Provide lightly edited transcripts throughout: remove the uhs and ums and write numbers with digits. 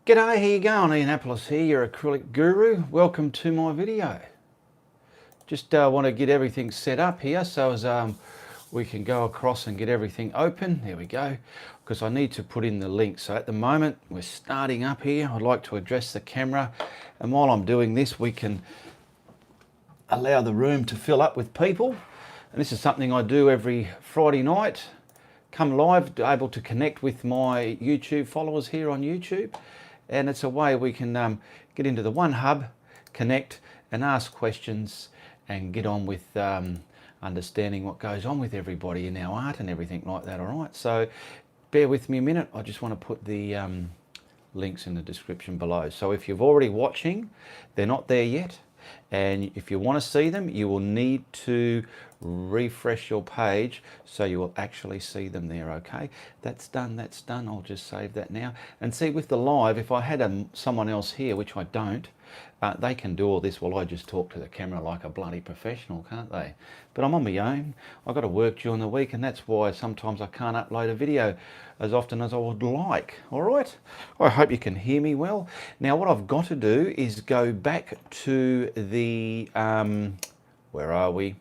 G'day, how you going? Ian Appelis here, your acrylic guru. Welcome to my video. Just want to get everything set up here so as we can go across and get everything open. There we go, because I need to put in the link. So at the moment we're starting up here. I'd like to address the camera, and while I'm doing this we can allow the room to fill up with people. And this is something I do every Friday night. Come live, able to connect with my YouTube followers here on YouTube. And it's a way we can get into the one hub, connect and ask questions and get on with understanding what goes on with everybody in our art and everything like that. All right, so bear with me a minute. I just want to put the links in the description below. So if you're already watching, they're not there yet. And if you want to see them, you will need to refresh your page so you will actually see them there. Okay, that's done. I'll just save that now. And see, with the live, if I had someone else here, which I don't, they can do all this while I just talk to the camera like a bloody professional, can't they? But I'm on my own. I've got to work during the week, and that's why sometimes I can't upload a video as often as I would like. All right, I hope you can hear me well. Now what I've got to do is go back to the where are we,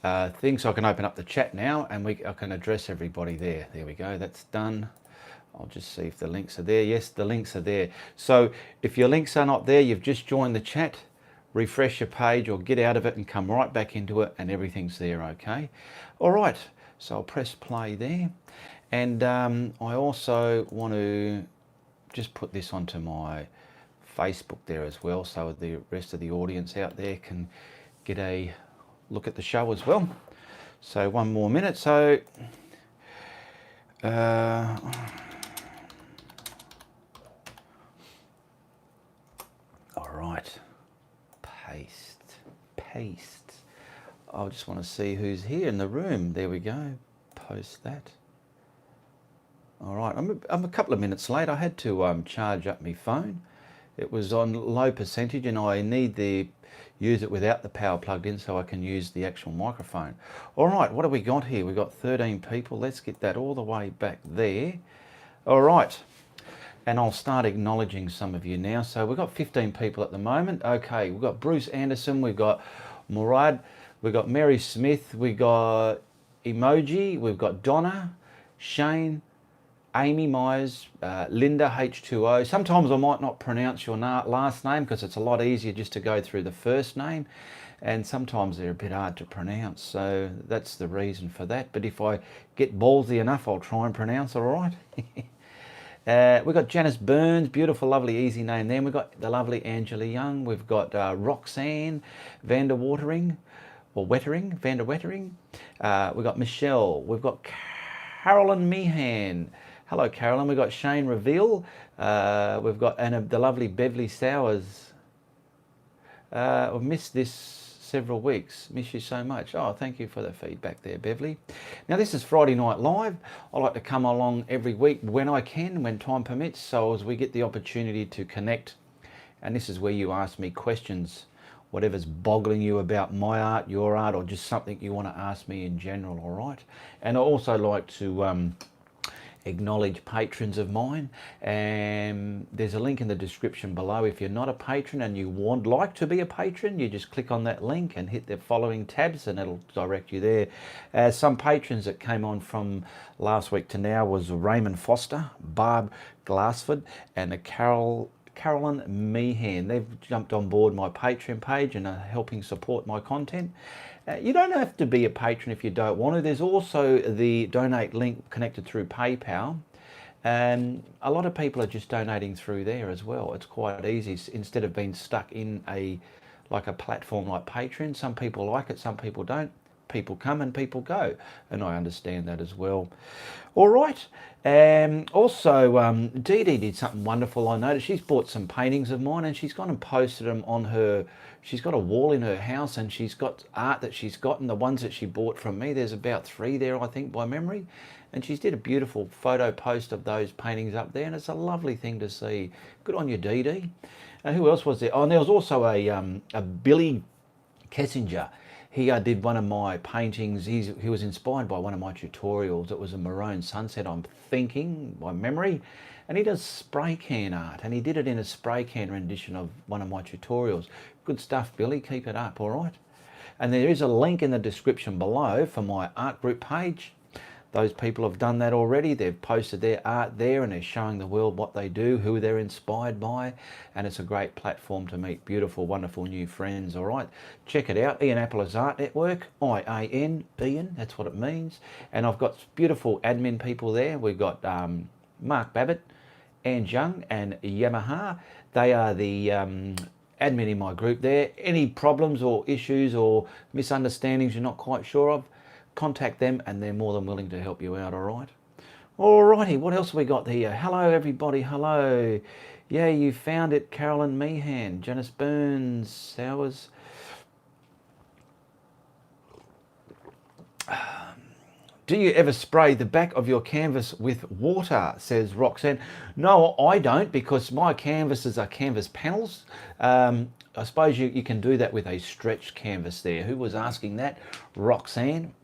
thing, so I can open up the chat now and I can address everybody there. There we go, that's done. I'll just see if the links are there. Yes, the links are there. So if your links are not there, you've just joined the chat, refresh your page or get out of it and come right back into it and everything's there. Okay, all right, so I'll press play there. And I also want to just put this onto my Facebook there as well, so the rest of the audience out there can get a look at the show as well. So one more minute. So all right, paste. I just want to see who's here in the room. There we go, post that. All right, I'm a couple of minutes late. I had to charge up my phone. It was on low percentage and I need to use it without the power plugged in so I can use the actual microphone. All right, what have we got here? We've got 13 people. Let's get that all the way back there. All right, and I'll start acknowledging some of you now. So we've got 15 people at the moment. Okay, we've got Bruce Anderson, we've got Murad, we've got Mary Smith, we've got Emoji, we've got Donna, Shane, Amy Myers, Linda H2O. Sometimes I might not pronounce your last name because it's a lot easier just to go through the first name, and sometimes they're a bit hard to pronounce, so that's the reason for that. But if I get ballsy enough, I'll try and pronounce it all right. We've got Janice Burns, beautiful, lovely, easy name there. We've got the lovely Angela Young. We've got Roxanne Vander Wettering. We've got Michelle. We've got Carolyn Meehan. Hello, Carolyn. We've got Shane Reveal. We've got the lovely Beverly Sowers. I've missed this several weeks. Miss you so much. Oh, thank you for the feedback there, Beverly. Now, this is Friday Night Live. I like to come along every week when I can, when time permits, so as we get the opportunity to connect. And this is where you ask me questions, whatever's boggling you about my art, your art, or just something you want to ask me in general, all right? And I also like to acknowledge patrons of mine, and there's a link in the description below. If you're not a patron and you would like to be a patron, you just click on that link and hit the following tabs and it'll direct you there. Some patrons that came on from last week to now was Raymond Foster, Barb Glassford, and the Carolyn Meehan. They've jumped on board my Patreon page and are helping support my content. You don't have to be a patron if you don't want to. There's also the donate link connected through PayPal. And a lot of people are just donating through there as well. It's quite easy instead of being stuck in a platform like Patreon. Some people like it, some people don't. People come and people go, and I understand that as well. All right. Also, Dee Dee did something wonderful. I noticed she's bought some paintings of mine and she's gone and posted them on her. She's got a wall in her house and she's got art that she's gotten, the ones that she bought from me. There's about 3 there, I think, by memory. And she's did a beautiful photo post of those paintings up there, and it's a lovely thing to see. Good on you, Dee Dee. Who else was there? Oh, and there was also a Billy Kessinger. He did one of my paintings. He was inspired by one of my tutorials. It was a maroon sunset, I'm thinking, by memory. and he does spray can art, and he did it in a spray can rendition of one of my tutorials. Good stuff, Billy, keep it up, all right? And there is a link in the description below for my art group page. Those people have done that already. They've posted their art there and they're showing the world what they do, who they're inspired by, and it's a great platform to meet beautiful, wonderful new friends, all right? Check it out, Ian Art Network, I-A-N, Ian, that's what it means. And I've got beautiful admin people there. We've got Mark Babbitt, Anne Jung and Yamaha. They are the admin in my group there. Any problems or issues or misunderstandings you're not quite sure of, contact them and they're more than willing to help you out, all right? Alrighty, what else have we got here? Hello everybody, hello. Yeah, you found it, Carolyn Meehan, Janice Burns, Sowers. Do you ever spray the back of your canvas with water, says Roxanne. No, I don't, because my canvases are canvas panels. I suppose you can do that with a stretched canvas there. Who was asking that? Roxanne.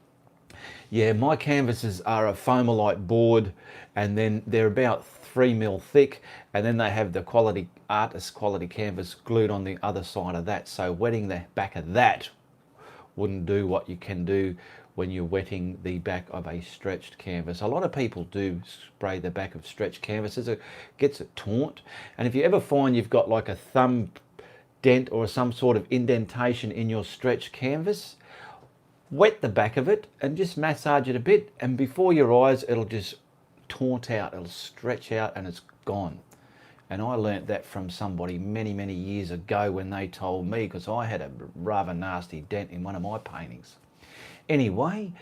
Yeah, my canvases are a Foamalite board, and then they're about 3 mil thick, and then they have the quality artist quality canvas glued on the other side of that. So wetting the back of that wouldn't do what you can do when you're wetting the back of a stretched canvas. A lot of people do spray the back of stretched canvases. It gets it taunt, and if you ever find you've got like a thumb dent or some sort of indentation in your stretched canvas, wet the back of it and just massage it a bit, and before your eyes it'll just taunt out, it'll stretch out and it's gone. And I learnt that from somebody many years ago when they told me, because I had a rather nasty dent in one of my paintings. Anyway,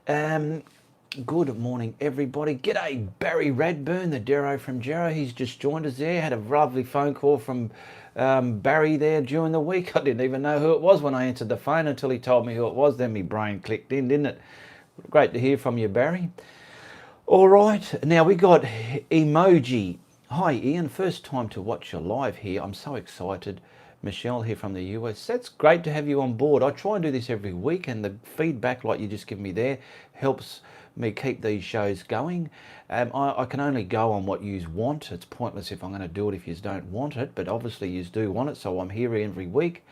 good morning everybody. G'day Barry Radburn, the Dero from Jero. He's just joined us there. Had a lovely phone call from Barry there during the week. I didn't even know who it was when I answered the phone until he told me who it was. Then my brain clicked in, didn't it? Great to hear from you, Barry. All right, now we got Emoji. Hi Ian, first time to watch your live here. I'm so excited. Michelle here from the US. That's great to have you on board. I try and do this every week, and the feedback like you just give me there helps me keep these shows going. I can only go on what you want. It's pointless if I'm going to do it if you don't want it, but obviously you do want it, so I'm here every week.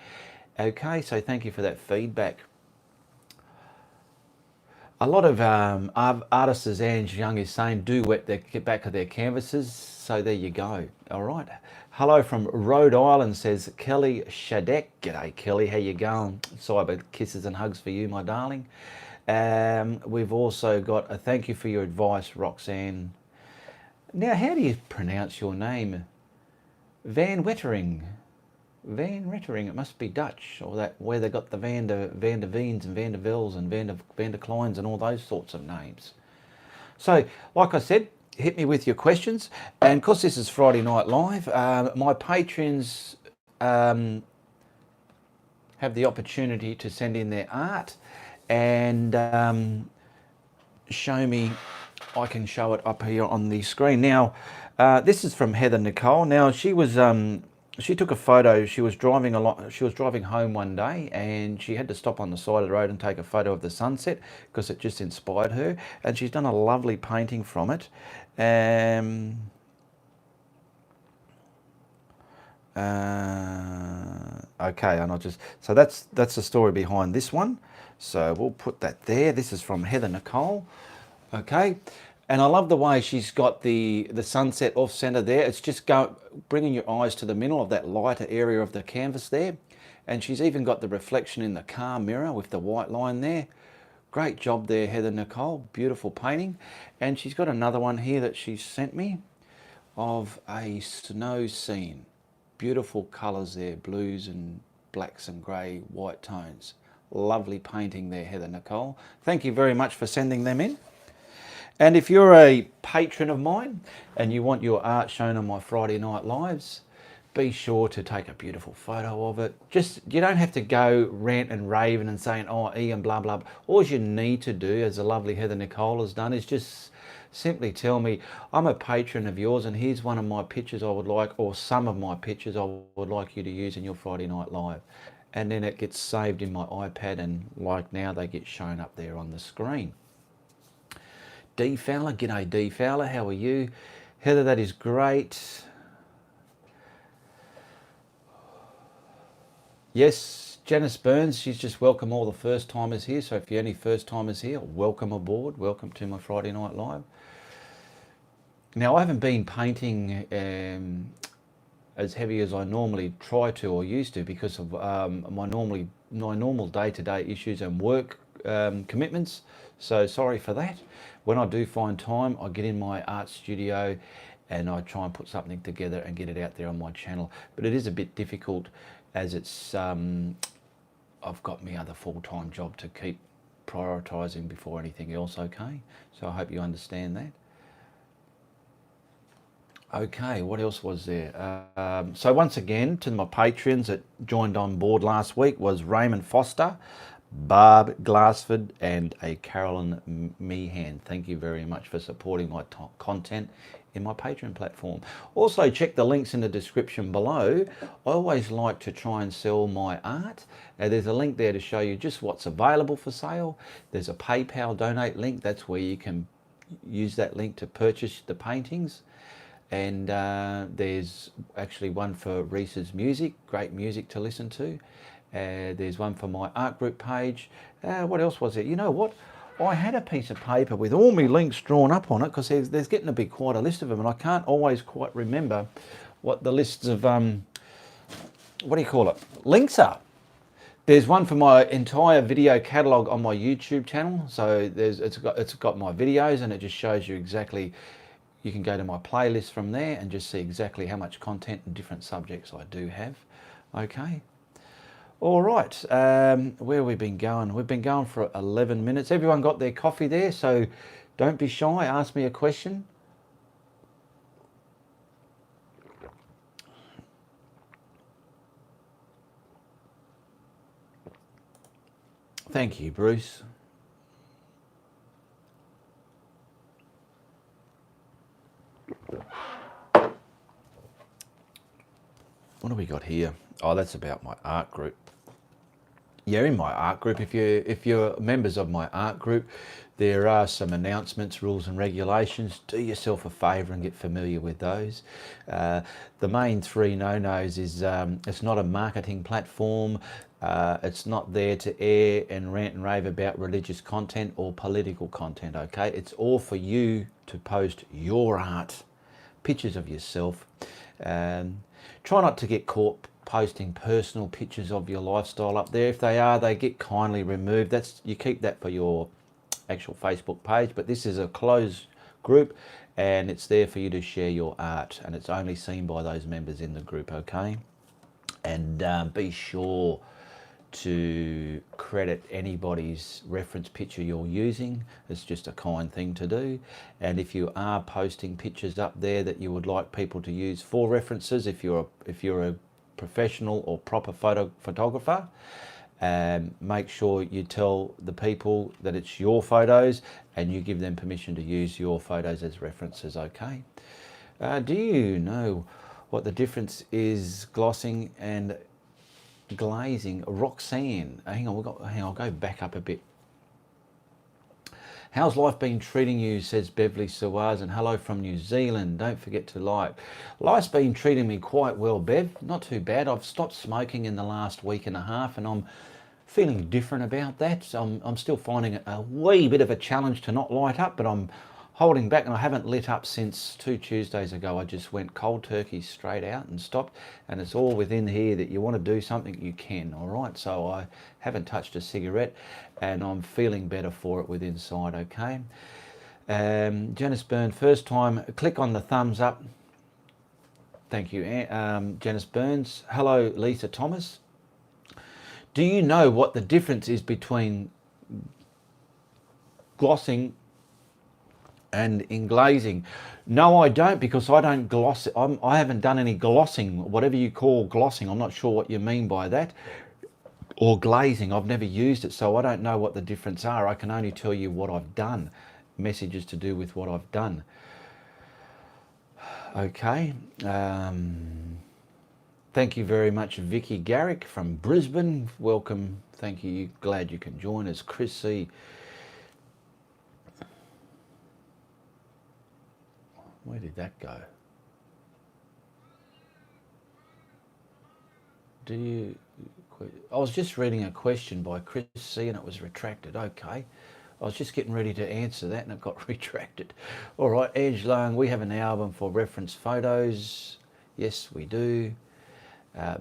Okay, so thank you for that feedback. A lot of artists, as Ange Young is saying, do wet the back of their canvases, so there you go. All right. Hello from Rhode Island, says Kelly Shadek. G'day Kelly, how you going? Cyber kisses and hugs for you, my darling. We've also got a thank you for your advice, Roxanne. Now, how do you pronounce your name? Van Wettering. Van Wettering, it must be Dutch, or that where they got the Van der Veens and Van der Vels and Van der Kleins and all those sorts of names. So, like I said, hit me with your questions. And of course, this is Friday Night Live. My patrons have the opportunity to send in their art and show me. I can show it up here on the screen. Now, this is from Heather Nicole. Now, she was she took a photo. She was driving home one day, and she had to stop on the side of the road and take a photo of the sunset because it just inspired her. And she's done a lovely painting from it. Okay, and so that's the story behind this one. So we'll put that there. This is from Heather Nicole. Okay, and I love the way she's got the sunset off center there. It's just bringing your eyes to the middle of that lighter area of the canvas there. And she's even got the reflection in the car mirror with the white line there. Great job there, Heather Nicole. Beautiful painting. And she's got another one here that she sent me of a snow scene. Beautiful colours there, blues and blacks and grey, white tones. Lovely painting there, Heather Nicole. Thank you very much for sending them in. And if you're a patron of mine and you want your art shown on my Friday Night Lives, be sure to take a beautiful photo of it. You don't have to go rant and raving and saying, oh, Ian, blah, blah, blah. All you need to do, as the lovely Heather Nicole has done, is just simply tell me, I'm a patron of yours and here's one of my pictures I would like, or some of my pictures I would like you to use in your Friday Night Live. And then it gets saved in my iPad, and like now they get shown up there on the screen. D Fowler, g'day D Fowler, how are you? Heather, that is great. Yes, Janice Burns, she's just welcome all the first timers here. So if you're any first timers here, welcome aboard. Welcome to my Friday Night Live. Now, I haven't been painting as heavy as I normally try to or used to because of my normal day-to-day issues and work commitments. So sorry for that. When I do find time, I get in my art studio and I try and put something together and get it out there on my channel. But it is a bit difficult as it's I've got my other full-time job to keep prioritising before anything else, okay? So I hope you understand that. Okay, what else was there? So once again, to my patrons that joined on board last week was Raymond Foster, Barb Glassford and a Carolyn Meehan. Thank you very much for supporting my content in my Patreon platform. Also check the links in the description below. I always like to try and sell my art. There's a link there to show you just what's available for sale. There's a PayPal donate link. That's where you can use that link to purchase the paintings. And there's actually one for Reese's Music, great music to listen to. There's one for my art group page. What else was it? You know what? I had a piece of paper with all my links drawn up on it because there's getting to be quite a list of them, and I can't always quite remember what the lists of, what do you call it, links are. There's one for my entire video catalogue on my YouTube channel. So it's got my videos, and it just shows you exactly. You can go to my playlist from there and just see exactly how much content and different subjects I do have. Okay. All right. Where have we been going? We've been going for 11 minutes. Everyone got their coffee there, so don't be shy. Ask me a question. Thank you, Bruce. What do we got here? Oh, that's about my art group. Yeah, in my art group, if you're members of my art group, there are some announcements, rules and regulations. Do yourself a favour and get familiar with those. The main three no-nos is it's not a marketing platform. It's not there to air and rant and rave about religious content or political content, okay? It's all for you to post your art, pictures of yourself. Try not to get caught posting personal pictures of your lifestyle up there. If they are, they get kindly removed. You keep that for your actual Facebook page, but this is a closed group and it's there for you to share your art, and it's only seen by those members in the group, okay? And be sure to credit anybody's reference picture you're using. It's just a kind thing to do. And if you are posting pictures up there that you would like people to use for references, if you're a professional or proper photographer, make sure you tell the people that it's your photos and you give them permission to use your photos as references, okay? Do you know what the difference is glossing and glazing? Roxanne, hang on, I'll go back up a bit. How's life been treating you, says Beverly Suarez, and hello from New Zealand. Don't forget to like. Life's been treating me quite well, Bev. Not too bad. I've stopped smoking in the last week and a half, and I'm feeling different about that. So I'm still finding it a wee bit of a challenge to not light up, but I'm holding back, and I haven't lit up since 2 Tuesdays ago. I just went cold turkey straight out and stopped, and it's all within here that you want to do something, you can, all right? So I haven't touched a cigarette, and I'm feeling better for it with inside, okay? Janice Byrne, first time, click on the thumbs up. Thank you, Janice Burns. Hello, Lisa Thomas. Do you know what the difference is between glossing and englazing? No, I don't, because I don't gloss. I haven't done any glossing, whatever you call glossing. I'm not sure what you mean by that. Or glazing. I've never used it, so I don't know what the difference are. I can only tell you what I've done. Messages to do with what I've done. Okay. Thank you very much, Vicky Garrick from Brisbane. Welcome. Thank you. Glad you can join us. Chris C. Where did that go? I was just reading a question by Chris C and it was retracted. Okay. I was just getting ready to answer that and it got retracted. All right, Edge Lang, we have an album for reference photos. Yes, we do.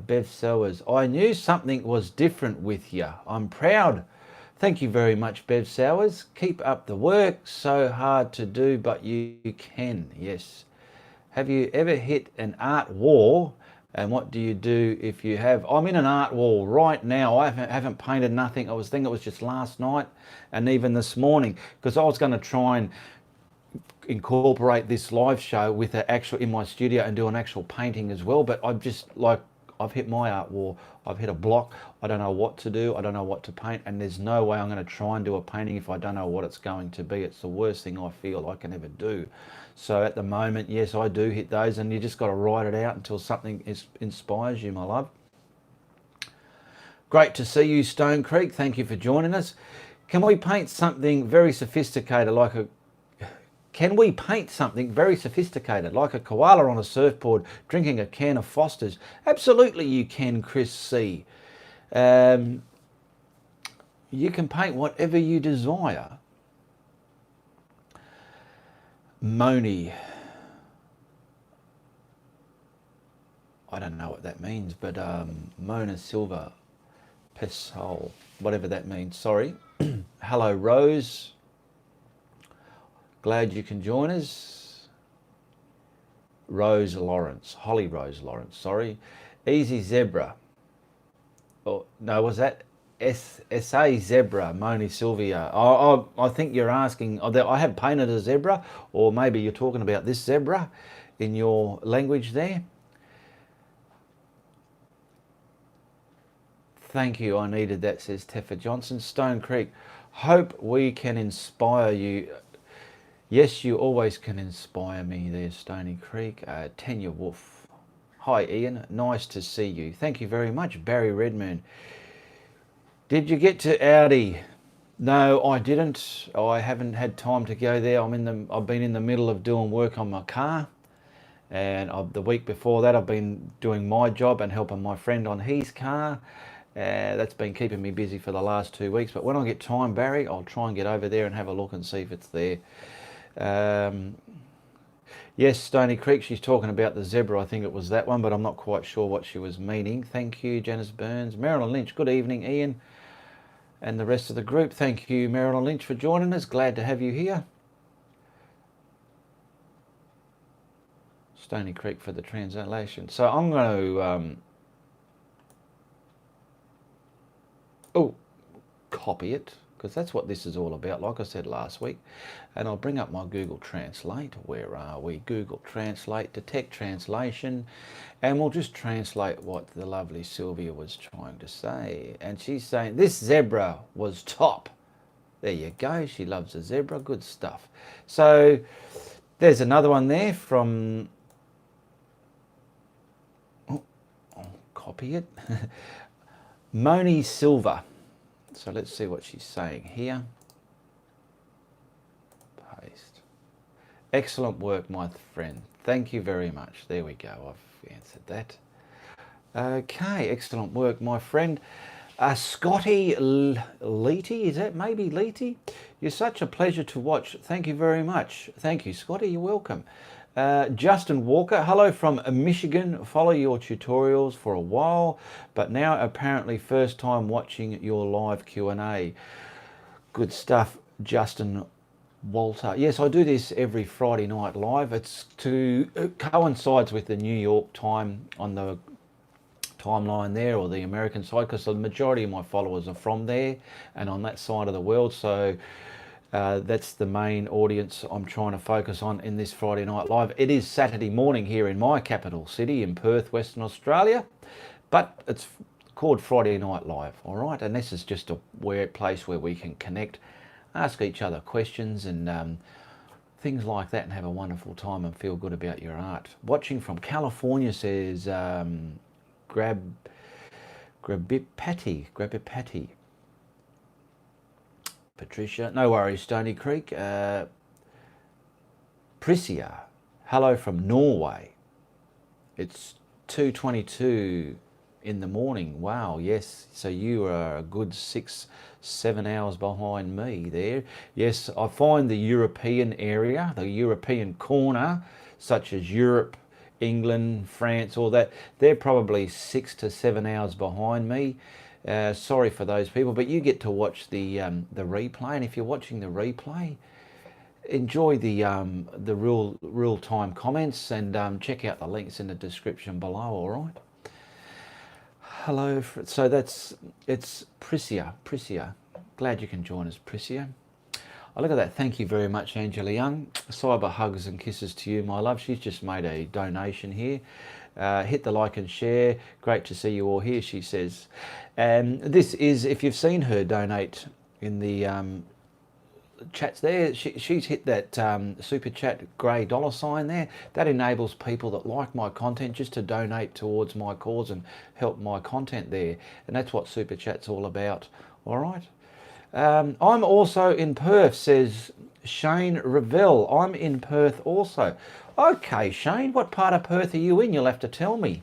Bev Sowers, I knew something was different with you. I'm proud. Thank you very much, Bev Sowers. Keep up the work. So hard to do, but you can. Yes. Have you ever hit an art wall? And what do you do if you have? I'm in an art wall right now. I haven't painted nothing. I was thinking it was just last night and even this morning because I was going to try and incorporate this live show with an actual in my studio and do an actual painting as well. But I'm just like, I've hit my art wall. I've hit a block. I don't know what to do. I don't know what to paint. And there's no way I'm going to try and do a painting if I don't know what it's going to be. It's the worst thing I feel I can ever do. So at the moment, yes, I do hit those, and you just got to write it out until something inspires you, my love. Great to see you, Stone Creek. Thank you for joining us. Can we paint something very sophisticated like a koala on a surfboard drinking a can of Foster's? Absolutely you can, Chris C. You can paint whatever you desire. Moni. I don't know what that means, but Mona Silva, Pesol, whatever that means, sorry. Hello, Rose. Glad you can join us. Rose Lawrence, Holly Rose Lawrence, sorry. Easy Zebra. Oh, no, was that SA Zebra, Moni Sylvia? I think you're asking, I have painted a zebra, or maybe you're talking about this zebra in your language there. Thank you, I needed that, says Teffa Johnson. Stone Creek, hope we can inspire you. Yes, you always can inspire me there, Stony Creek. Tanya Wolf. Hi, Ian. Nice to see you. Thank you very much, Barry Redmond. Did you get to Audi? No, I didn't. I haven't had time to go there. I've been in the middle of doing work on my car. And the week before that, I've been doing my job and helping my friend on his car. That's been keeping me busy for the last 2 weeks. But when I get time, Barry, I'll try and get over there and have a look and see if it's there. Yes, Stony Creek, she's talking about the zebra. I think it was that one, but I'm not quite sure what she was meaning. Thank you, Janice Burns. Marilyn Lynch, good evening, Ian, and the rest of the group. Thank you, Marilyn Lynch, for joining us. Glad to have you here. Stony Creek for the translation. So I'm going to copy it, because that's what this is all about, like I said last week. And I'll bring up my Google Translate. Where are we? Google Translate, detect translation, and we'll just translate what the lovely Sylvia was trying to say. And she's saying, this zebra was top. There you go. She loves a zebra. Good stuff. So there's another one there from... Oh, I'll copy it. Moni Silva. So let's see what she's saying here. Paste. Excellent work, my friend. Thank you very much. There we go. I've answered that. Okay, excellent work, my friend. Scotty Leety, is that maybe Leety? You're such a pleasure to watch. Thank you very much. Thank you, Scotty. You're welcome. Justin Walker, hello from Michigan. Follow your tutorials for a while, but now apparently first time watching your live Q&A. Good stuff, Justin Walter. Yes, I do this every Friday night live. It coincides with the New York time on the timeline there, or the American side, because the majority of my followers are from there and on that side of the world. So that's the main audience I'm trying to focus on in this Friday night live. It is Saturday morning here in my capital city in Perth, Western Australia, but it's called Friday Night Live, all right? And this is just a place where we can connect, ask each other questions and things like that, and have a wonderful time and feel good about your art. Watching from California, says Grabipati. Patricia, no worries, Stony Creek. Prisia, Hello from Norway. It's 2:22 in the morning. Wow, yes. So you are a good 6-7 hours behind me there. Yes, I find the European area, the European corner, such as Europe, England, France, all that, they're probably 6 to 7 hours behind me. Sorry for those people, but you get to watch the replay, and if you're watching the replay, enjoy the real time comments, and check out the links in the description below. All right. Hello. So it's Priscia. Glad you can join us, Priscia. Oh, look at that. Thank you very much, Angela Young. Cyber hugs and kisses to you, my love. She's just made a donation here. Hit the like and share. Great to see you all here, she says. And this is, if you've seen her donate in the chats there, she's hit that super chat grey $sign there. That enables people that like my content just to donate towards my cause and help my content there. And that's what super chat's all about. All right. I'm also in Perth, says Shane Revell. I'm in Perth also. Okay, Shane, what part of Perth are you in? You'll have to tell me.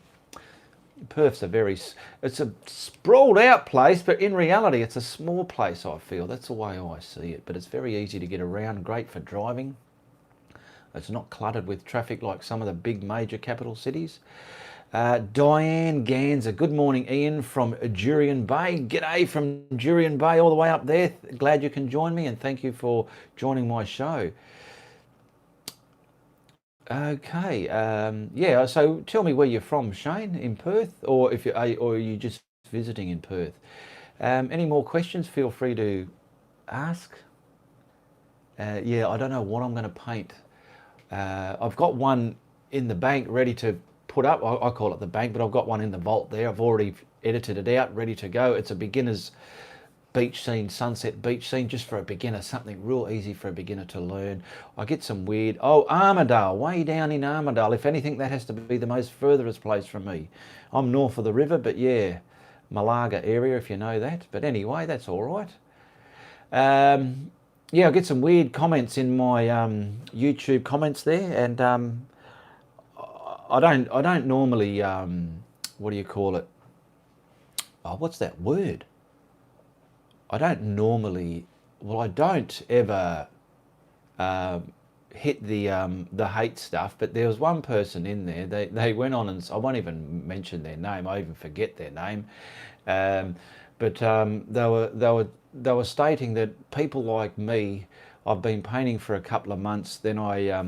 Perth's it's a sprawled out place, but in reality it's a small place, I feel. That's the way I see it. But it's very easy to get around, great for driving. It's not cluttered with traffic like some of the big major capital cities. Diane Ganser, good morning, Ian from Jurien Bay. G'day from Jurien Bay all the way up there. Glad you can join me, and thank you for joining my show. Okay, yeah. So tell me where you're from, Shane, in Perth, or if or are you just visiting in Perth? Any more questions? Feel free to ask. Yeah, I don't know what I'm going to paint. I've got one in the bank ready to put up. I call it the bank, but I've got one in the vault there. I've already edited it out, ready to go. It's a beginner's beach scene, sunset beach scene, just for a beginner, something real easy for a beginner to learn. I get some weird, Armidale, way down in Armidale. If anything, that has to be the most furthest place from me. I'm north of the river, but yeah, Malaga area, if you know that. But anyway, that's all right. Yeah, I get some weird comments in my YouTube comments there, and I don't normally what do you call it? Oh, what's that word? I don't ever hit the hate stuff, but there was one person in there. They went on, and I won't even mention their name. I even forget their name, but they were stating that people like me, I've been painting for a couple of months, then I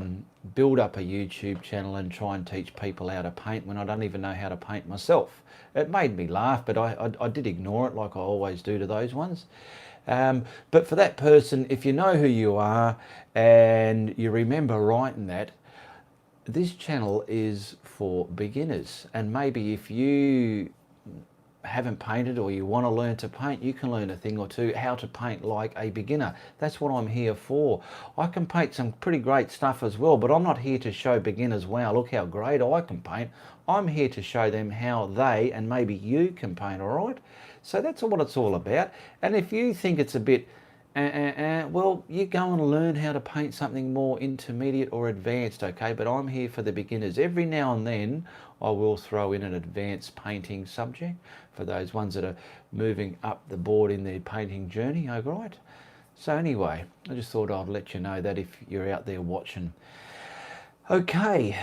build up a YouTube channel and try and teach people how to paint when I don't even know how to paint myself. It made me laugh, but I did ignore it like I always do to those ones. But for that person, if you know who you are and you remember writing that, this channel is for beginners. And maybe if you haven't painted or you want to learn to paint, you can learn a thing or two how to paint like a beginner. That's what I'm here for. I can paint some pretty great stuff as well, but I'm not here to show beginners, wow, look how great I can paint. I'm here to show them how they and maybe you can paint, all right? So that's what it's all about. And if you think it's a bit well, you go and learn how to paint something more intermediate or advanced, okay? But I'm here for the beginners. Every now and then I will throw in an advanced painting subject for those ones that are moving up the board in their painting journey, all right? So anyway, I just thought I'd let you know that if you're out there watching. Okay.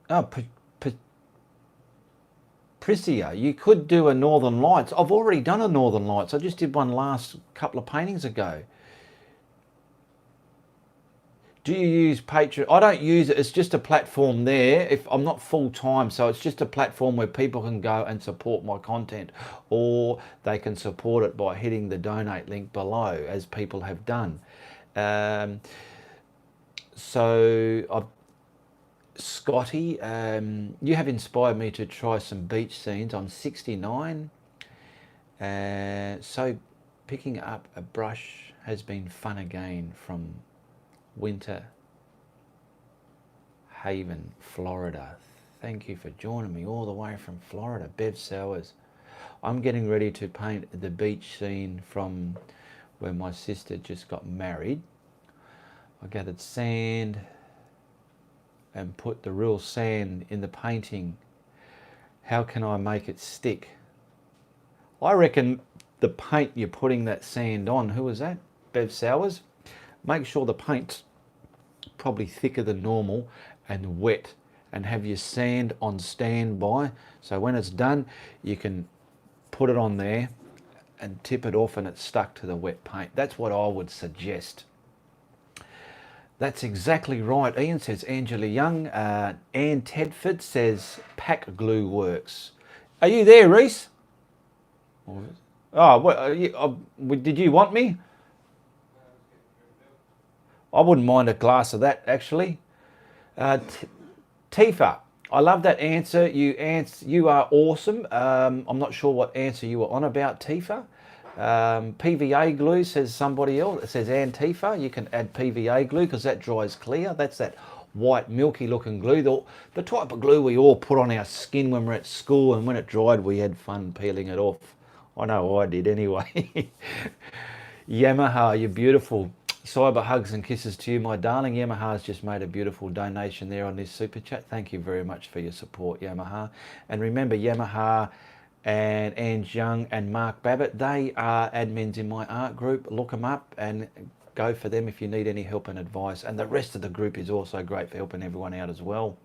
Oh, Priscia, you could do a Northern Lights. I've already done a Northern Lights. I just did one last couple of paintings ago. Do you use Patreon? I don't use it. It's just a platform there. If I'm not full time, so it's just a platform where people can go and support my content, or they can support it by hitting the donate link below, as people have done. Scotty, you have inspired me to try some beach scenes. I'm 69, so picking up a brush has been fun again from Winter Haven, Florida. Thank you for joining me all the way from Florida. Bev Sowers. I'm getting ready to paint the beach scene from where my sister just got married. I gathered sand and put the real sand in the painting. How can I make it stick? I reckon the paint you're putting that sand on, who was that? Bev Sowers. Make sure the paint's probably thicker than normal and wet, and have your sand on standby, so when it's done you can put it on there and tip it off and it's stuck to the wet paint. That's what I would suggest. That's exactly right, Ian, says Angela Young. Anne Tedford says pack glue works. Are you there, Reese? Oh, what, did you want me? I wouldn't mind a glass of that, actually. Tifa, I love that answer. You are awesome. I'm not sure what answer you were on about, Tifa. PVA glue, says somebody else. It says Antifa. You can add PVA glue because that dries clear. That's that white milky looking glue, the type of glue we all put on our skin when we're at school, and when it dried we had fun peeling it off. I know I did anyway. Yamaha, you're beautiful. Cyber hugs and kisses to you, my darling. Yamaha's just made a beautiful donation there on this super chat. Thank you very much for your support, Yamaha. And remember, Yamaha and Ange Young and Mark Babbitt, they are admins in my art group. Look them up and go for them if you need any help and advice. And the rest of the group is also great for helping everyone out as well.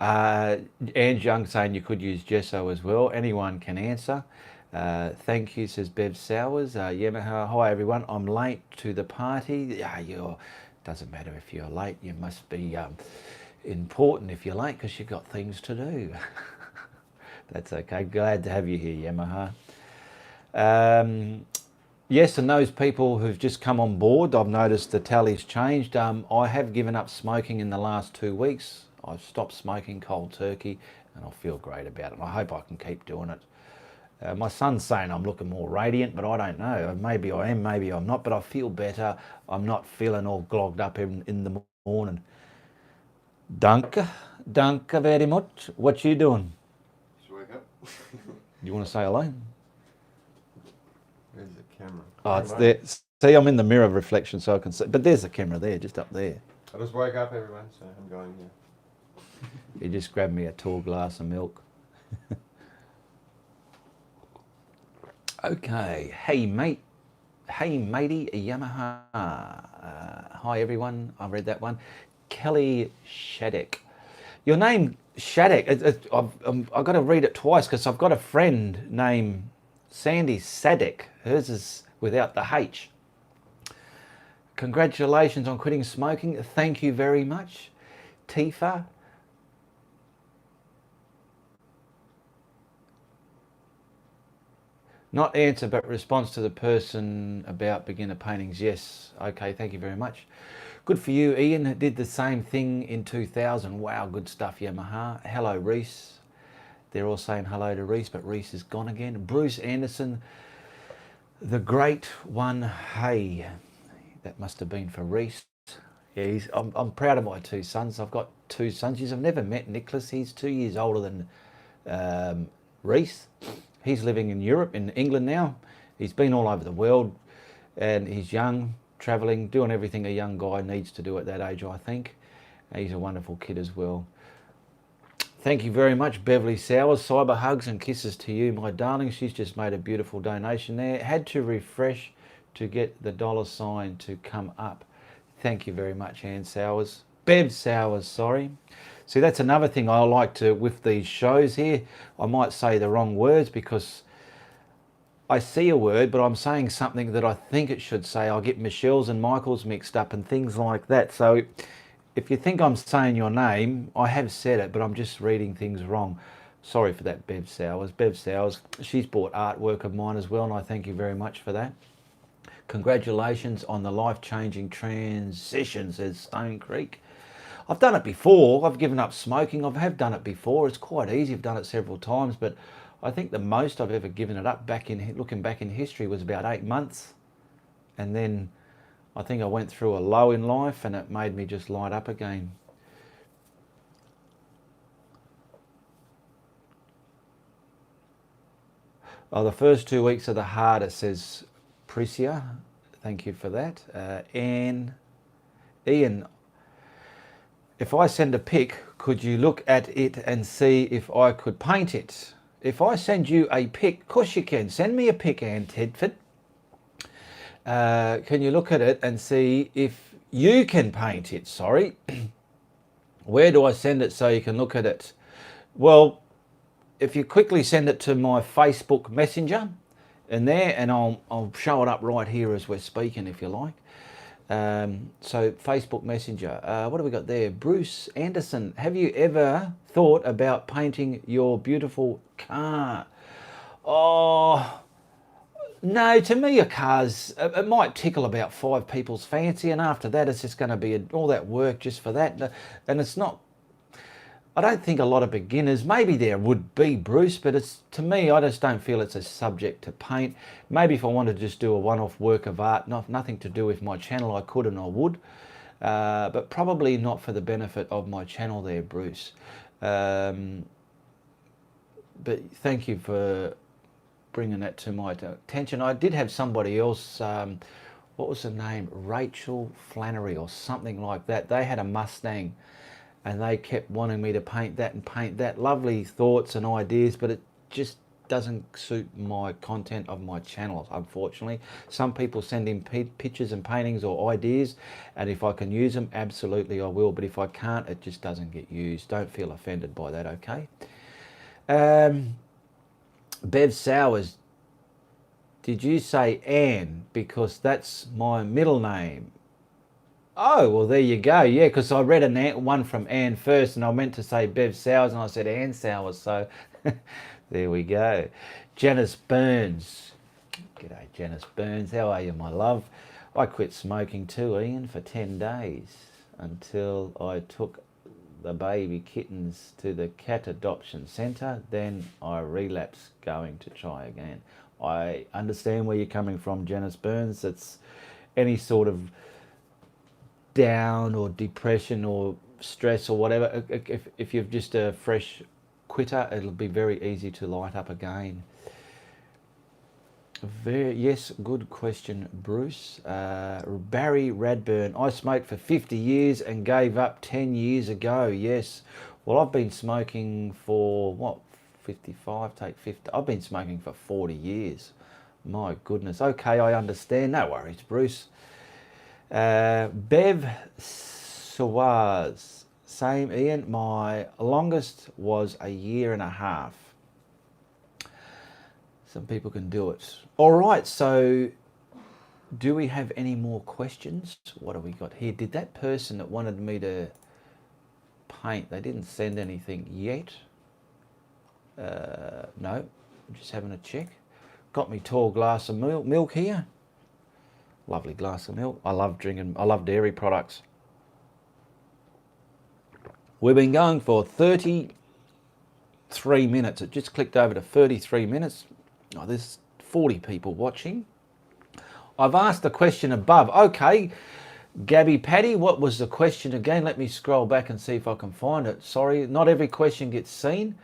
Ange Young saying you could use gesso as well. Anyone can answer. Thank you, says Bev Sowers. Yamaha, hi everyone. I'm late to the party. Doesn't matter if you're late. You must be important if you're late because you've got things to do. That's okay. Glad to have you here, Yamaha. Yes, and those people who've just come on board, I've noticed the tally's changed. I have given up smoking in the last 2 weeks. I've stopped smoking cold turkey and I feel great about it. I hope I can keep doing it. My son's saying I'm looking more radiant, but I don't know. Maybe I am, maybe I'm not, but I feel better. I'm not feeling all clogged up in the morning. Danke very much. What you doing? Just wake up. You want to say hello? Where's the camera? Oh, it's there. See, I'm in the mirror reflection so I can see. But there's the camera there, just up there. I just woke up, everyone, so I'm going here. He just grabbed me a tall glass of milk. Okay. Hey, mate. Hey, matey, Yamaha. Hi, everyone. I read that one. Kelly Shattuck. Your name, Shattuck, I've got to read it twice because I've got a friend named Sandy Sadek. Hers is without the H. Congratulations on quitting smoking. Thank you very much. Tifa. Not answer, but response to the person about beginner paintings. Yes. Okay, thank you very much. Good for you. Ian did the same thing in 2000. Wow, good stuff, Yamaha. Hello, Reese. They're all saying hello to Reese, but Reese is gone again. Bruce Anderson, the great one. Hey, that must have been for Reese. Yeah, I'm proud of my two sons. I've got two sons. I've never met Nicholas. He's 2 years older than Reese. He's living in Europe, in England now. He's been all over the world and he's young, travelling, doing everything a young guy needs to do at that age, I think. He's a wonderful kid as well. Thank you very much, Beverly Sowers. Cyber hugs and kisses to you, my darling. She's just made a beautiful donation there. Had to refresh to get the $ to come up. Thank you very much, Ann Sowers. Bev Sowers, sorry. See, that's another thing I like to, with these shows here, I might say the wrong words because I see a word, but I'm saying something that I think it should say. I'll get Michelle's and Michael's mixed up and things like that. So if you think I'm saying your name, I have said it, but I'm just reading things wrong. Sorry for that, Bev Sowers. Bev Sowers, she's bought artwork of mine as well, and I thank you very much for that. Congratulations on the life-changing transition, says Stone Creek. I've done it before. I've given up smoking. I have done it before. It's quite easy. I've done it several times, but I think the most I've ever given it up, looking back in history, was about 8 months. And then I think I went through a low in life and it made me just light up again. Oh, the first 2 weeks are the hardest, says Pricia. Thank you for that. Ian, if I send a pic, could you look at it and see if I could paint it? If I send you a pic, of course you can. Send me a pic, Ann Tedford. Can you look at it and see if you can paint it? Sorry. Where do I send it so you can look at it? Well, if you quickly send it to my Facebook Messenger in there, and I'll show it up right here as we're speaking, if you like. So Facebook Messenger, what have we got there? Bruce Anderson, have you ever thought about painting your beautiful car? Oh, no, to me a car's, it might tickle about 5 people's fancy, and after that it's just going to be all that work just for that. And it's not, I don't think a lot of beginners, maybe there would be, Bruce, but it's, to me, I just don't feel it's a subject to paint. Maybe if I wanted to just do a one-off work of art, nothing to do with my channel, I could and I would. But probably not for the benefit of my channel there, Bruce. But thank you for bringing that to my attention. I did have somebody else, what was her name? Rachel Flannery or something like that. They had a Mustang, and they kept wanting me to paint that and paint that. Lovely thoughts and ideas, but it just doesn't suit my content of my channel, unfortunately. Some people send in pictures and paintings or ideas, and if I can use them, absolutely I will. But if I can't, it just doesn't get used. Don't feel offended by that, okay? Bev Sowers, did you say Anne? Because that's my middle name. Oh, well, there you go. Yeah, because I read one from Anne first, and I meant to say Bev Sowers, and I said Anne Sowers. So there we go. Janice Burns. G'day, Janice Burns. How are you, my love? I quit smoking too, Ian, for 10 days until I took the baby kittens to the cat adoption centre. Then I relapsed, going to try again. I understand where you're coming from, Janice Burns. It's any sort of down or depression or stress or whatever, if you're just a fresh quitter, it'll be very easy to light up again. Yes, good question, Bruce. Barry Radburn, I smoked for 50 years and gave up 10 years ago. Yes, well, I've been smoking for what, 55, take 50, I've been smoking for 40 years. My goodness. Okay, I understand. No worries, Bruce. Bev Sawaz, same, Ian. My longest was a year and a half. Some people can do it. All right, so do we have any more questions? What have we got here? Did that person that wanted me to paint, they didn't send anything yet? No, I'm just having a check. Got me tall glass of milk here. Lovely glass of milk. I love drinking, I love dairy products. We've been going for 33 minutes. It just clicked over to 33 minutes. Oh, there's 40 people watching. I've asked the question above. Okay, Gabby Paddy, what was the question again? Let me scroll back and see if I can find it. Sorry, not every question gets seen.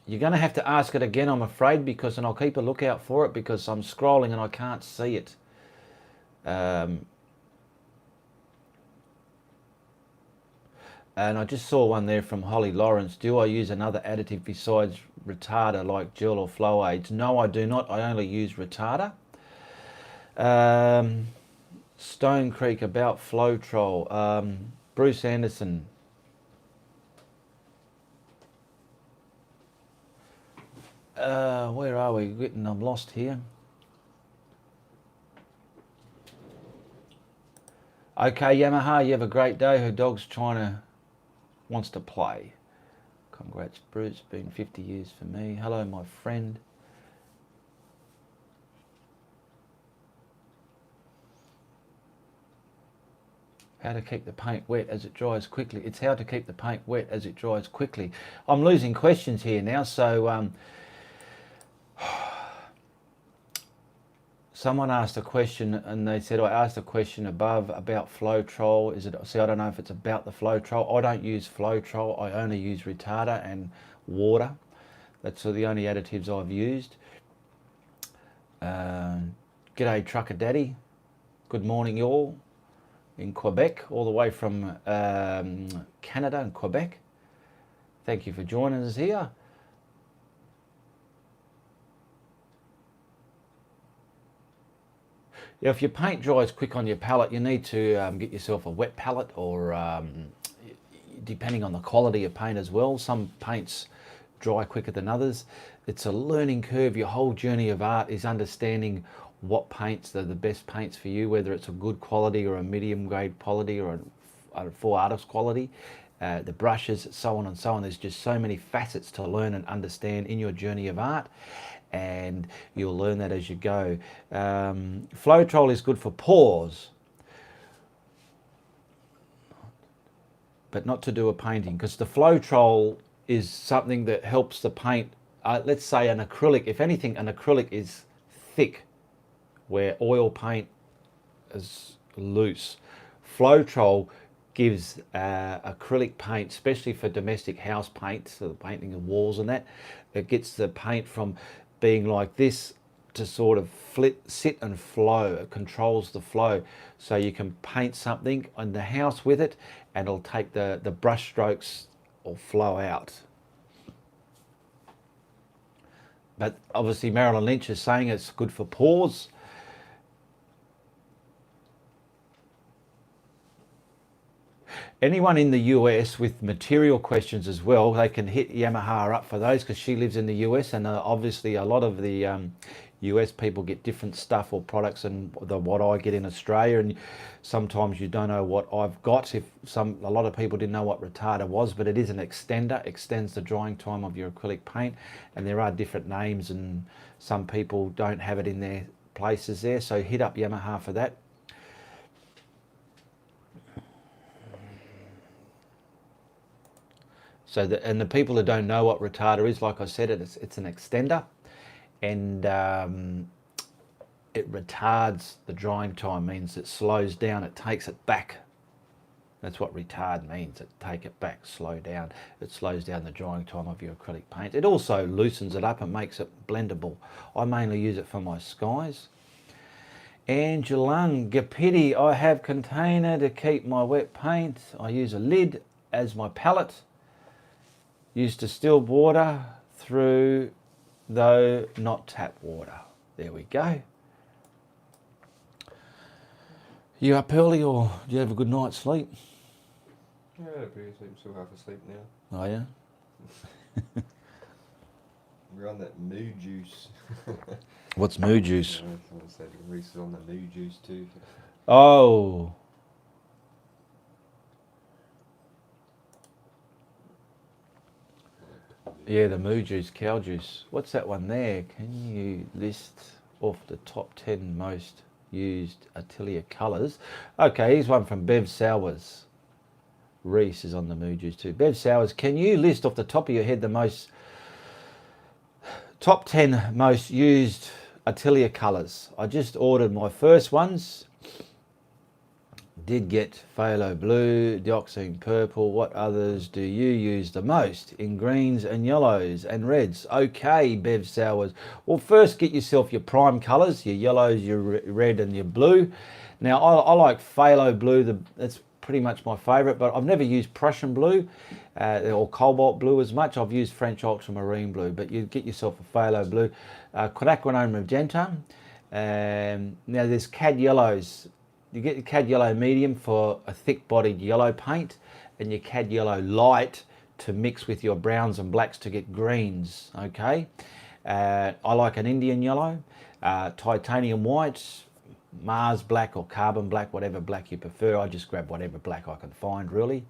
You're going to have to ask it again, I'm afraid, because, and I'll keep a lookout for it because I'm scrolling and I can't see it. And I just saw one there from Holly Lawrence. Do I use another additive besides retarder like gel or flow aids? No, I do not. I only use retarder. Stone Creek about Flowtrol. Bruce Anderson. Where are we? I'm lost here. Okay, Yamaha, you have a great day. Her dog's wants to play. Congrats, Bruce. Been 50 years for me. Hello, my friend. How to keep the paint wet as it dries quickly. It's how to keep the paint wet as it dries quickly. I'm losing questions here now, so someone asked a question and they said, I asked a question above about Flowtrol. See, I don't know if it's about the Flowtrol. I don't use Flowtrol. I only use retarder and water. That's the only additives I've used. G'day Trucker Daddy. Good morning y'all in Quebec, all the way from Canada and Quebec. Thank you for joining us here. Yeah, if your paint dries quick on your palette, you need to get yourself a wet palette, or depending on the quality of paint as well. Some paints dry quicker than others. It's a learning curve. Your whole journey of art is understanding what paints are the best paints for you, whether it's a good quality or a medium grade quality or a full artist quality. The brushes, so on and so on. There's just so many facets to learn and understand in your journey of art, and you'll learn that as you go. Floetrol is good for pores, but not to do a painting, because the Floetrol is something that helps the paint. Let's say an acrylic, if anything, an acrylic is thick, where oil paint is loose. Floetrol gives acrylic paint, especially for domestic house paint, so the painting of walls and that, it gets the paint from being like this to sort of sit and flow. It controls the flow, so you can paint something on the house with it, and it'll take the brush strokes or flow out. But obviously Marilyn Lynch is saying it's good for pores. Anyone in the US with material questions as well, they can hit Yamaha up for those, because she lives in the US, and obviously a lot of the US people get different stuff or products than what I get in Australia, and sometimes you don't know what I've got. A lot of people didn't know what retarder was, but it is an extender, extends the drying time of your acrylic paint, and there are different names, and some people don't have it in their places there, so hit up Yamaha for that. So and the people that don't know what retarder is, like I said, it's an extender, and it retards the drying time, means it slows down, it takes it back. That's what retard means, it take it back, slow down. It slows down the drying time of your acrylic paint. It also loosens it up and makes it blendable. I mainly use it for my skies. Angelung Gapiti, I have container to keep my wet paint. I use a lid as my palette. Use distilled water through, though not tap water. There we go. You up early, or do you have a good night's sleep? Yeah, I had a pretty sleep. I'm still half asleep now. Oh yeah? We're on that moo juice. What's moo juice? I said Reese is on the moo juice too. Oh. Yeah, the moo juice, cow juice. What's that one there? Can you list off the top 10 most used Atelier colours? Okay, here's one from Bev Sowers. Reese is on the moo juice too. Bev Sowers, can you list off the top of your head the top 10 most used Atelier colours? I just ordered my first ones. Did get phthalo blue, dioxazine purple. What others do you use the most? In greens and yellows and reds. Okay, Bev Sowers. Well, first get yourself your prime colours, your yellows, your red and your blue. Now, I like phthalo blue. That's pretty much my favourite, but I've never used Prussian blue or cobalt blue as much. I've used French ultramarine blue, but you get yourself a phthalo blue. Quinacridone magenta. Now, there's cad yellows. You get your cad yellow medium for a thick bodied yellow paint, and your cad yellow light to mix with your browns and blacks to get greens. Okay, I like an Indian yellow, titanium white, Mars black or carbon black, whatever black you prefer. I just grab whatever black I can find really.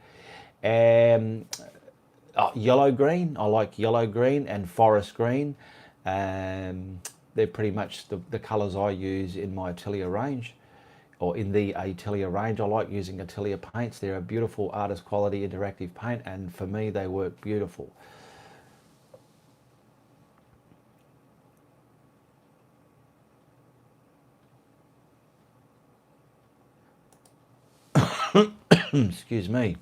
Yellow green, I like yellow green and forest green. They're pretty much the colours I use in my Atelier range, or in the Atelier range. I like using Atelier paints. They're a beautiful artist quality interactive paint, and for me they work beautiful. Excuse me.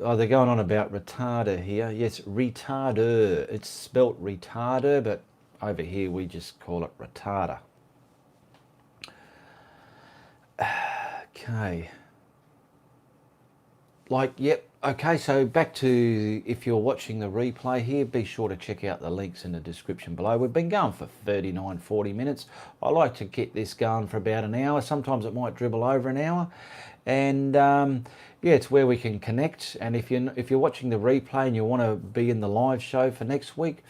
they're going on about retarder here. Yes, retarder. It's spelt retarder, but over here we just call it retarder. Okay. Yep. Okay, so back to, if you're watching the replay here, be sure to check out the links in the description below. We've been going for 39, 40 minutes. I like to get this going for about an hour. Sometimes it might dribble over an hour. And yeah, it's where we can connect. And if you're watching the replay and you want to be in the live show for next week,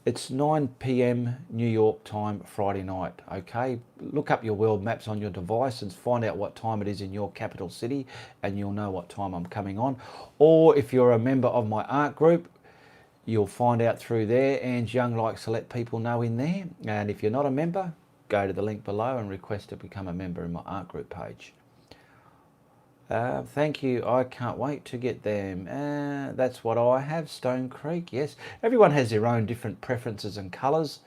it's 9 p.m. New York time, Friday night, okay? Look up your world maps on your device and find out what time it is in your capital city, and you'll know what time I'm coming on. Or if you're a member of my art group, you'll find out through there. Ange Young likes to let people know in there. And if you're not a member, go to the link below and request to become a member in my art group page. Thank you. I can't wait to get them. That's what I have. Stone Creek. Yes. Everyone has their own different preferences and colours.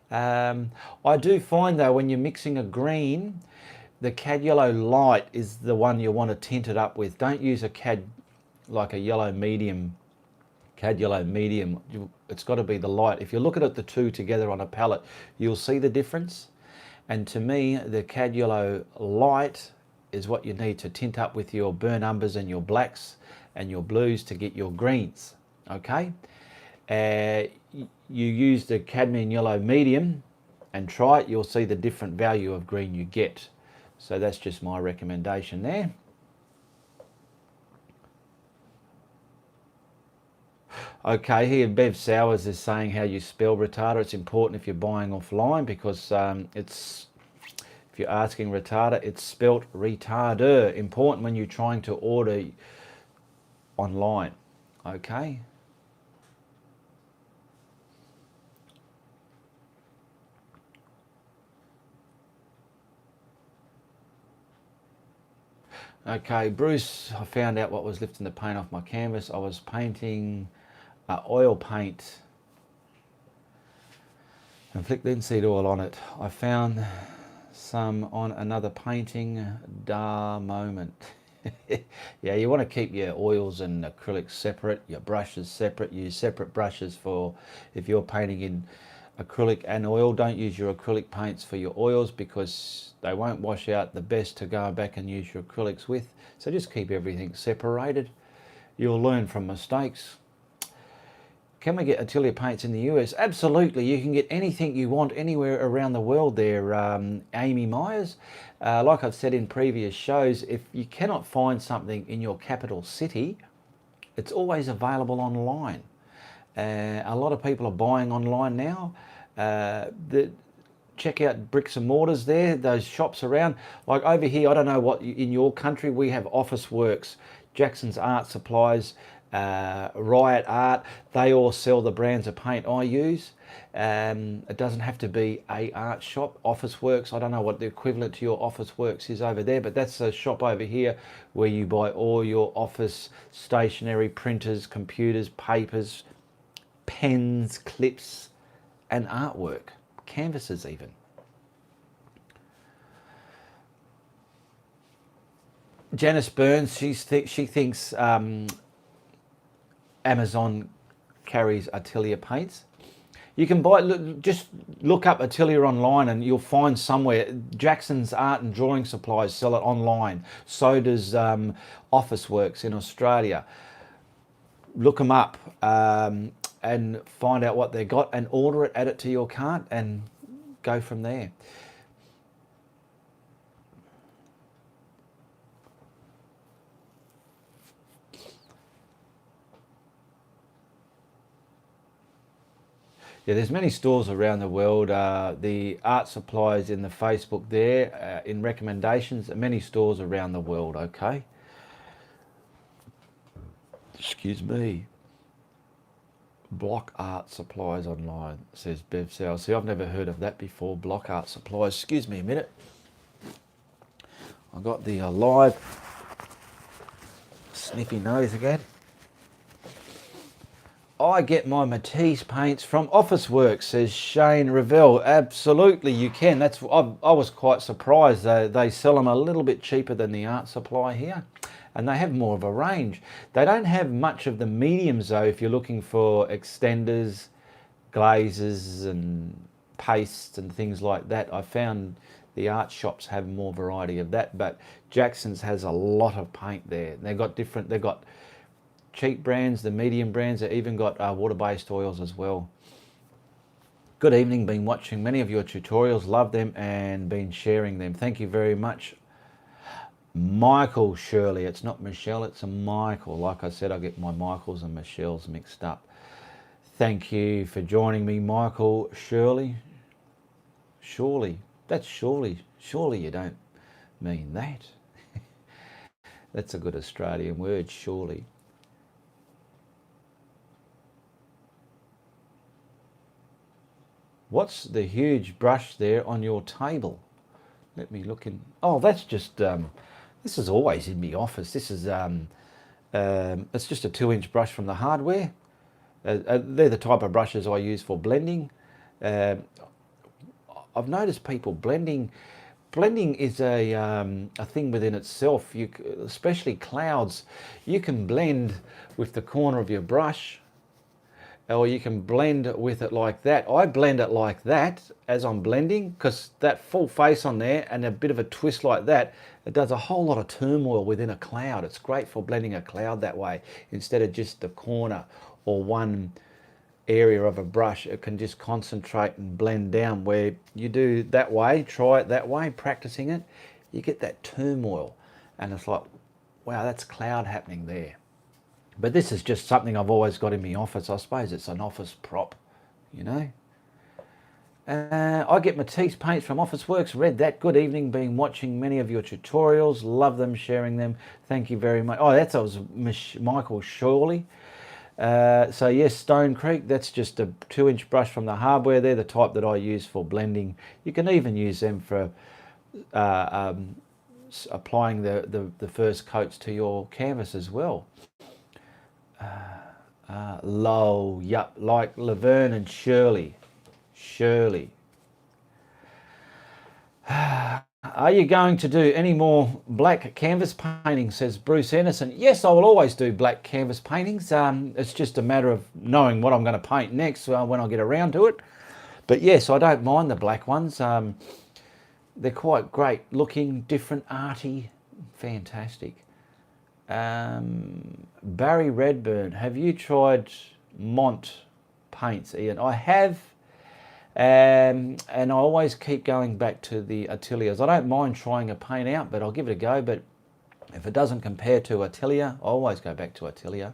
I do find though, when you're mixing a green, the cad yellow light is the one you want to tint it up with. Don't use a cad like a yellow medium. Cad yellow medium. It's got to be the light. If you look at the two together on a palette, you'll see the difference. And to me, the cad yellow light is what you need to tint up with your burnt umbers and your blacks and your blues to get your greens, okay? You use the cadmium yellow medium and try it, you'll see the different value of green you get. So that's just my recommendation there. Okay, here Bev Sowers is saying how you spell retarder. It's important if you're buying offline, because if you're asking retarder, it's spelt retarder. Important when you're trying to order online, okay? Okay, Bruce, I found out what was lifting the paint off my canvas. I was painting oil paint and flicked linseed oil on it. I found some on another painting. Da moment. Yeah, you want to keep your oils and acrylics separate, your brushes separate. Use separate brushes for if you're painting in acrylic and oil. Don't use your acrylic paints for your oils because they won't wash out the best to go back and use your acrylics with. So just keep everything separated. You'll learn from mistakes. Can we get Atelier paints in the US? Absolutely. You can get anything you want anywhere around the world there, Amy Myers. Like I've said in previous shows, if you cannot find something in your capital city, it's always available online. A lot of people are buying online now. Check out Bricks and Mortars there, those shops around. Like over here, I don't know what in your country, we have Officeworks, Jackson's Art Supplies, Riot Art. They all sell the brands of paint I use. It doesn't have to be a art shop. Officeworks, I don't know what the equivalent to your Officeworks is over there, but that's a shop over here where you buy all your office stationery, printers, computers, papers, pens, clips, and artwork, canvases even. Janice Burns, she thinks Amazon carries Atelier paints. You can buy, just look up Atelier online and you'll find somewhere. Jackson's Art and Drawing Supplies sell it online. So does Officeworks in Australia. Look them up and find out what they got and order it, add it to your cart and go from there. Yeah, there's many stores around the world. The art supplies in the Facebook there, in recommendations, many stores around the world, okay? Excuse me. Block Art Supplies online, says Bev Sal. See, I've never heard of that before, Block Art Supplies. Excuse me a minute. I got the live sniffy nose again. I get my Matisse paints from Officeworks, says Shane Revell. Absolutely, you can. I was quite surprised. They sell them a little bit cheaper than the art supply here. and they have more of a range. They don't have much of the mediums though if you're looking for extenders, glazes and pastes and things like that. I found the art shops have more variety of that, but Jackson's has a lot of paint there. They've got cheap brands, the medium brands, they've even got water-based oils as well. Good evening, been watching many of your tutorials, love them and been sharing them. Thank you very much. Michael Shirley, it's not Michelle, it's a Michael. Like I said, I get my Michaels and Michelles mixed up. Thank you for joining me, Michael Shirley. Surely, that's surely you don't mean that. That's a good Australian word, surely. What's the huge brush there on your table? Let me look in. Oh, that's just, this is always in my office. This is, it's just a 2-inch brush from the hardware. They're the type of brushes I use for blending. I've noticed people blending is a thing within itself. Especially clouds, you can blend with the corner of your brush, or you can blend with it like that. I blend it like that as I'm blending, because that full face on there and a bit of a twist like that, it does a whole lot of turmoil within a cloud. It's great for blending a cloud that way, instead of just the corner or one area of a brush. It can just concentrate and blend down. Where you do that way, try it that way, practicing it, you get that turmoil and it's like, wow, that's cloud happening there. But this is just something I've always got in my office. I suppose it's an office prop, you know. I get Matisse paints from Officeworks. Read that. Good evening. Been watching many of your tutorials. Love them, sharing them. Thank you very much. Oh, that was Michael Shirley. So yes, Stone Creek, that's just a 2-inch brush from the hardware. They're the type that I use for blending. You can even use them for applying the first coats to your canvas as well. Lol, yup, like Laverne and Shirley. Are you going to do any more black canvas painting, says Bruce Anderson. Yes, I will always do black canvas paintings. It's just a matter of knowing what I'm going to paint next when I get around to it. But yes, I don't mind the black ones. They're quite great looking, different, arty, fantastic. Barry Redburn, have you tried Mont paints, Ian? I have, and I always keep going back to the Ateliers. I don't mind trying a paint out, but I'll give it a go. But if it doesn't compare to Atelier, I always go back to Atelier.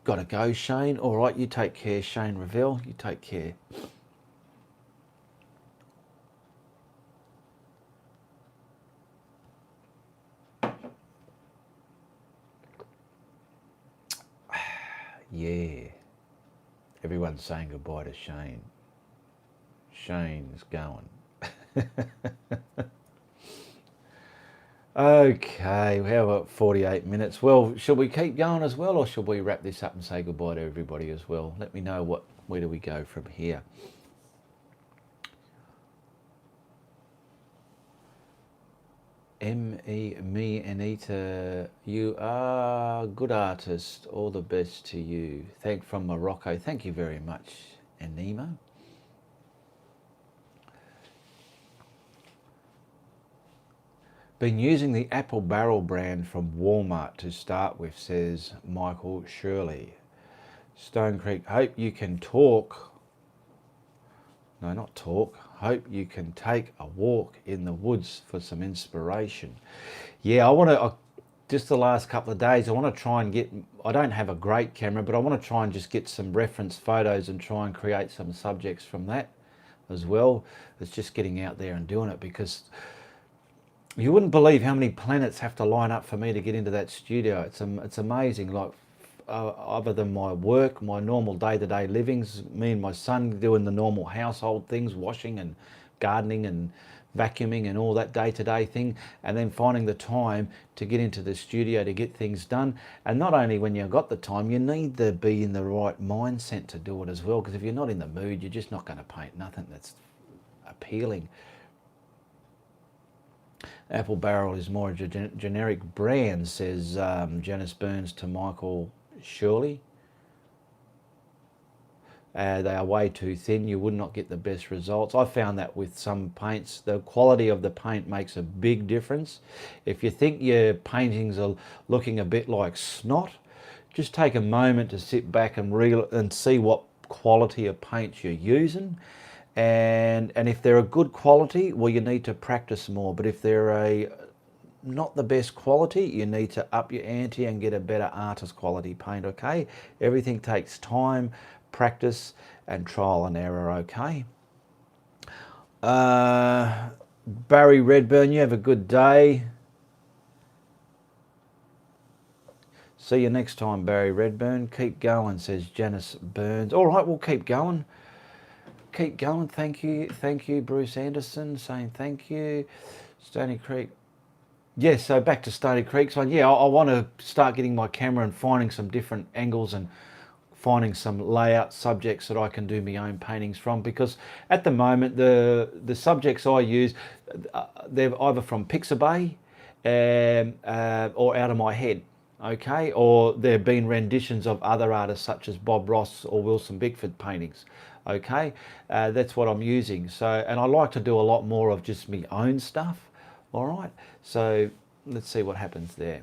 Gotta go, Shane. All right, you take care, Shane Revelle. You take care. Yeah, everyone's saying goodbye to Shane. Shane's going. Okay, how about 48 minutes? Well, should we keep going as well, or should we wrap this up and say goodbye to everybody as well? Let me know where do we go from here. Me, Anita, you are a good artist. All the best to you. From Morocco. Thank you very much, Anima. Been using the Apple Barrel brand from Walmart to start with, says Michael Shirley. Stone Creek, hope you can talk. No, not talk. Hope you can take a walk in the woods for some inspiration. Yeah, I want to, just the last couple of days, I want to try and get, I don't have a great camera, but I want to try and just get some reference photos and try and create some subjects from that as well. It's just getting out there and doing it, because you wouldn't believe how many planets have to line up for me to get into that studio. It's amazing. Like, other than my work, my normal day-to-day livings, me and my son doing the normal household things, washing and gardening and vacuuming and all that day-to-day thing, and then finding the time to get into the studio to get things done. And not only when you've got the time, you need to be in the right mindset to do it as well, because if you're not in the mood, you're just not going to paint nothing that's appealing. Apple Barrel is more a generic brand, says Janice Burns to Michael Shirley. They are way too thin. You would not get the best results. I found that with some paints. The quality of the paint makes a big difference. If you think your paintings are looking a bit like snot, just take a moment to sit back and see what quality of paints you're using. And if they're a good quality, well, you need to practice more. But if they're not the best quality, you need to up your ante and get a better artist quality paint, okay? Everything takes time, practice, and trial and error, okay? Barry Redburn, you have a good day. See you next time, Barry Redburn. Keep going, says Janice Burns. All right, we'll keep going. Keep going. Thank you, Bruce Anderson, saying thank you. Stony Creek. Yes, so back to Stony Creek. So yeah, I want to start getting my camera and finding some different angles and finding some layout subjects that I can do my own paintings from, because at the moment the subjects I use, they're either from Pixabay or out of my head, okay, or they've been renditions of other artists such as Bob Ross or Wilson Bickford paintings, okay. That's what I'm using. So, and I like to do a lot more of just my own stuff. All right, so let's see what happens there.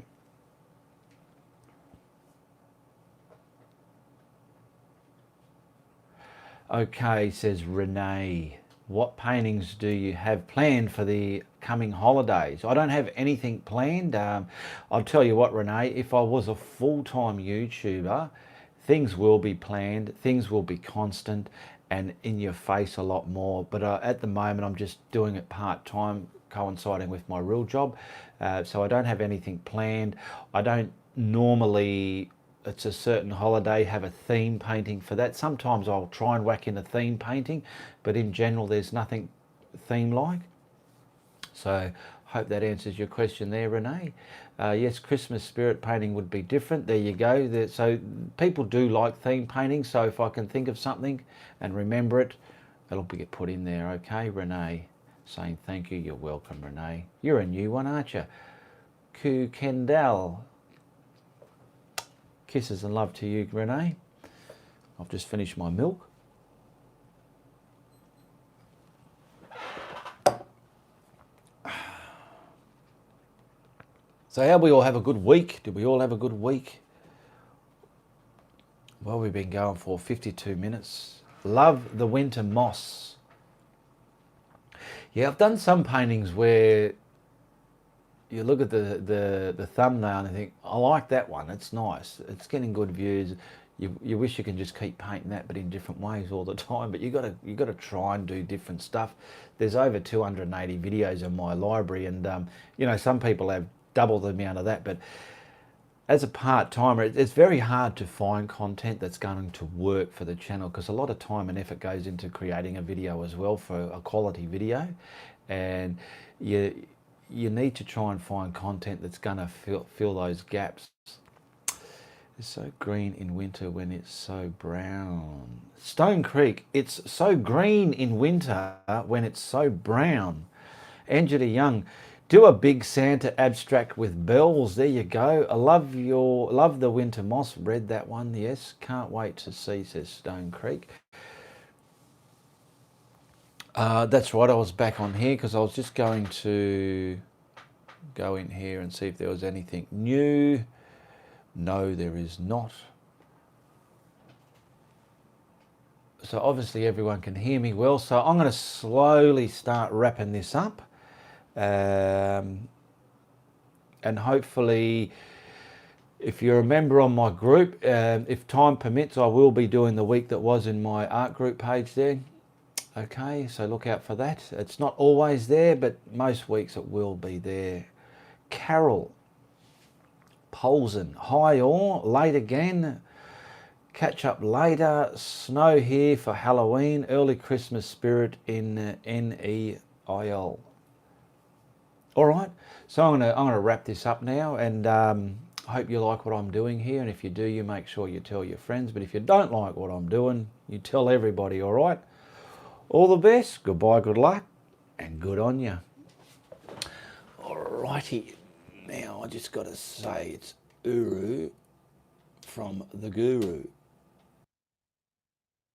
Okay, says Renee, what paintings do you have planned for the coming holidays? I don't have anything planned. I'll tell you what, Renee, if I was a full-time YouTuber, things will be planned, things will be constant and in your face a lot more. But at the moment, I'm just doing it part-time, coinciding with my real job. So I don't have anything planned. I don't normally, it's a certain holiday, have a theme painting for that. Sometimes I'll try and whack in a theme painting, but in general there's nothing theme-like. So hope that answers your question there, Renee. Yes, Christmas spirit painting would be different. There you go. So people do like theme painting, so if I can think of something and remember it, it'll get put in there, okay, Renee? Saying thank you. You're welcome, Renee. You're a new one, aren't you? Ku Kendall. Kisses and love to you, Renee. I've just finished my milk. So how we all have a good week? Did we all have a good week? Well, we've been going for 52 minutes. Love the winter moss. Yeah, I've done some paintings where you look at the thumbnail and you think, I like that one, it's nice, it's getting good views. You wish you can just keep painting that, but in different ways all the time. But you got to try and do different stuff. There's over 280 videos in my library, and you know, some people have double the amount of that. But as a part-timer, it's very hard to find content that's going to work for the channel, because a lot of time and effort goes into creating a video as well, for a quality video, and you need to try and find content that's going to fill those gaps. It's so green in winter when it's so brown. Stone Creek, it's so green in winter when it's so brown. Angela Young, do a big Santa abstract with bells. There you go. I love the winter moss. Read that one. Yes, can't wait to see, says Stone Creek. That's right. I was back on here because I was just going to go in here and see if there was anything new. No, there is not. So obviously everyone can hear me well. So I'm going to slowly start wrapping this up. And hopefully, if you're a member on my group, if time permits, I will be doing the week that was in my art group page there. Okay, so look out for that. It's not always there, but most weeks it will be there. Carol Polson, hi all, late again. Catch up later. Snow here for Halloween. Early Christmas spirit in NEIL. All right, so I'm gonna wrap this up now, and I hope you like what I'm doing here. And if you do, you make sure you tell your friends. But if you don't like what I'm doing, you tell everybody. All right. All the best. Goodbye. Good luck, and good on you. All right. righty. Now I just got to say it's Uru from the Guru.